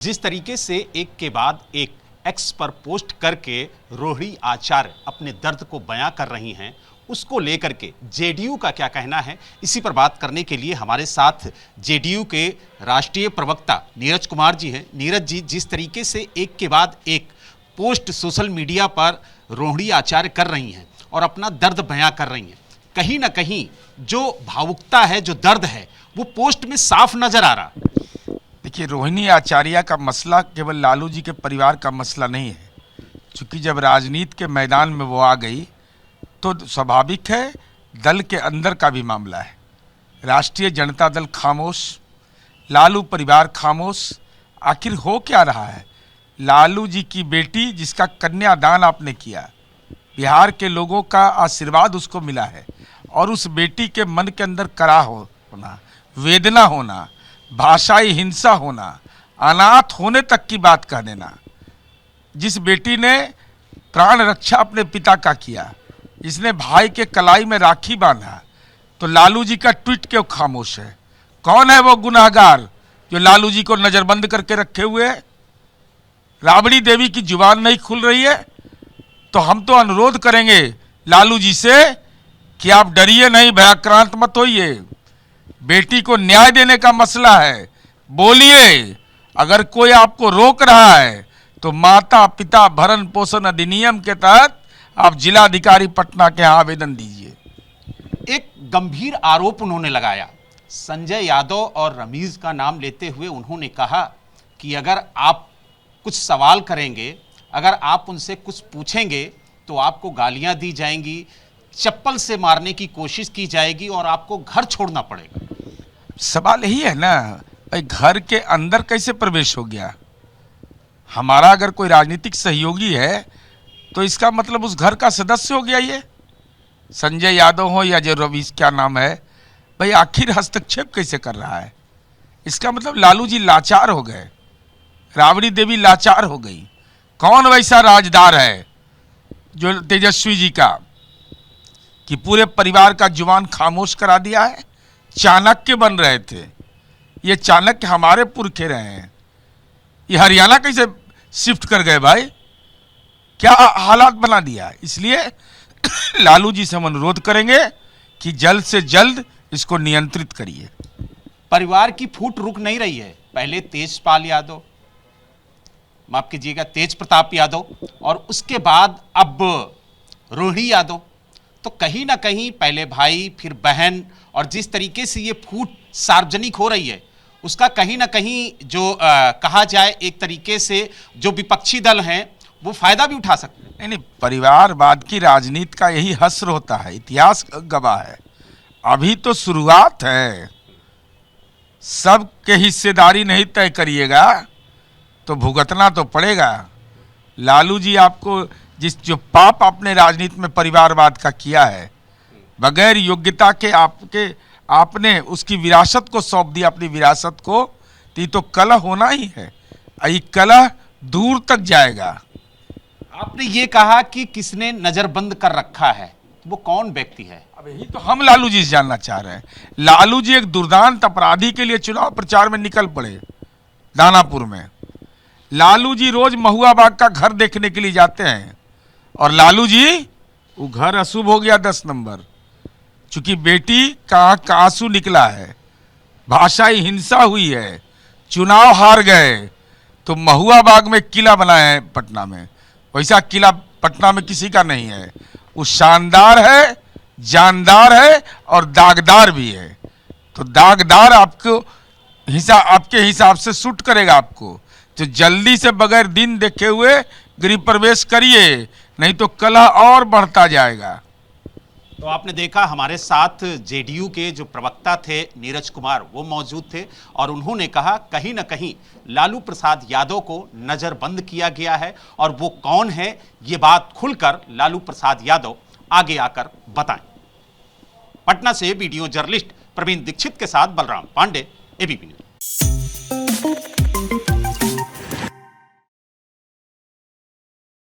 जिस तरीके से एक के बाद एक एक्स पर पोस्ट करके रोहिणी आचार्य अपने दर्द को बयां कर रही हैं, उसको लेकर के जेडीयू का क्या कहना है, इसी पर बात करने के लिए हमारे साथ जेडीयू के राष्ट्रीय प्रवक्ता नीरज कुमार जी हैं। नीरज जी, जिस तरीके से एक के बाद एक पोस्ट सोशल मीडिया पर रोहिणी आचार्य कर रही हैं और अपना दर्द बयां कर रही हैं, कहीं ना कहीं जो भावुकता है, जो दर्द है, वो पोस्ट में साफ नजर आ रहा। देखिए, रोहिणी आचार्य का मसला केवल लालू जी के परिवार का मसला नहीं है। क्योंकि जब राजनीति के मैदान में वो आ गई तो स्वाभाविक है दल के अंदर का भी मामला है। राष्ट्रीय जनता दल खामोश, लालू परिवार खामोश। आखिर हो क्या रहा है? लालू जी की बेटी जिसका कन्यादान आपने किया, बिहार के लोगों का आशीर्वाद उसको मिला है, और उस बेटी के मन के अंदर कराह होना, वेदना होना, भाषाई हिंसा होना, अनाथ होने तक की बात कह देना। जिस बेटी ने प्राण रक्षा अपने पिता का किया, जिसने भाई के कलाई में राखी बांधा, तो लालू जी का ट्वीट क्यों खामोश है? कौन है वो गुनाहगार जो लालू जी को नजरबंद करके रखे हुए है? राबड़ी देवी की जुबान नहीं खुल रही है, तो हम तो अनुरोध करेंगे लालू जी से कि आप डरिए नहीं, भयाक्रांत मत होइए। बेटी को न्याय देने का मसला है, बोलिए। अगर कोई आपको रोक रहा है तो माता पिता भरण पोषण अधिनियम के तहत आप जिलाधिकारी पटना के यहाँ आवेदन दीजिए। एक गंभीर आरोप उन्होंने लगाया, संजय यादव और रमीज का नाम लेते हुए उन्होंने कहा कि अगर आप कुछ सवाल करेंगे, अगर आप उनसे कुछ पूछेंगे तो आपको गालियां दी जाएंगी, चप्पल से मारने की कोशिश की जाएगी और आपको घर छोड़ना पड़ेगा। सवाल यही है ना भाई, घर के अंदर कैसे प्रवेश हो गया? हमारा अगर कोई राजनीतिक सहयोगी है तो इसका मतलब उस घर का सदस्य हो गया। ये संजय यादव हो या जो रवीश क्या नाम है, भाई आखिर हस्तक्षेप कैसे कर रहा है? इसका मतलब लालू जी लाचार हो गए, राबड़ी देवी लाचार हो गई। कौन वैसा राजदार है जो तेजस्वी जी का कि पूरे परिवार का जुबान खामोश करा दिया है? चाणक्य बन रहे थे, ये चाणक्य हमारे पुरखे रहे हैं। ये हरियाणा कैसे शिफ्ट कर गए भाई? क्या हालात बना दिया? इसलिए लालू जी से हम अनुरोध करेंगे कि जल्द से जल्द इसको नियंत्रित करिए। परिवार की फूट रुक नहीं रही है। पहले तेजपाल यादव, माफ कीजिएगा तेज प्रताप यादव, और उसके बाद अब रोहिणी यादव। तो कहीं ना कहीं पहले भाई, फिर बहन, और जिस तरीके से ये फूट सार्वजनिक हो रही है, उसका कहीं ना कहीं जो कहा जाए एक तरीके से जो विपक्षी दल हैं वो फायदा भी उठा सकते हैं। नहीं, परिवारवाद की राजनीति का यही हश्र होता है, इतिहास गवाह है। अभी तो शुरुआत है, सबके हिस्सेदारी नहीं तय करिएगा तो भुगतना तो पड़ेगा। लालू जी आपको जो पाप आपने राजनीति में परिवारवाद का किया है, बगैर योग्यता के आपने उसकी विरासत को सौंप दिया, अपनी विरासत को, तो ये तो कलह होना ही है। ये कलह दूर तक जाएगा। आपने ये कहा कि किसने नजरबंद कर रखा है, वो कौन व्यक्ति है? अब यही तो हम लालू जी से जानना चाह रहे हैं। लालू जी एक दुर्दांत अपराधी के लिए चुनाव प्रचार में निकल पड़े दानापुर में। लालू जी रोज महुआ बाग का घर देखने के लिए जाते हैं, और लालू जी वो घर अशुभ हो गया 10 नंबर। चूंकि बेटी का आंसू निकला है, भाषाई हिंसा हुई है, चुनाव हार गए, तो महुआ बाग में किला बनाया है पटना में। वैसा किला पटना में किसी का नहीं है। वो शानदार है, जानदार है और दागदार भी है। तो दागदार आपके हिसाब से सूट करेगा आपको। तो जल्दी से बगैर दिन देखे हुए गृह प्रवेश करिए, नहीं तो कलह और बढ़ता जाएगा। तो आपने देखा हमारे साथ जेडीयू के जो प्रवक्ता थे नीरज कुमार, वो मौजूद थे, और उन्होंने कहा कहीं ना कहीं लालू प्रसाद यादव को नजरबंद किया गया है, और वो कौन है ये बात खुलकर लालू प्रसाद यादव आगे आकर बताएं। पटना से वीडियो जर्नलिस्ट प्रवीण दीक्षित के साथ बलराम पांडे, एबीपी न्यूज।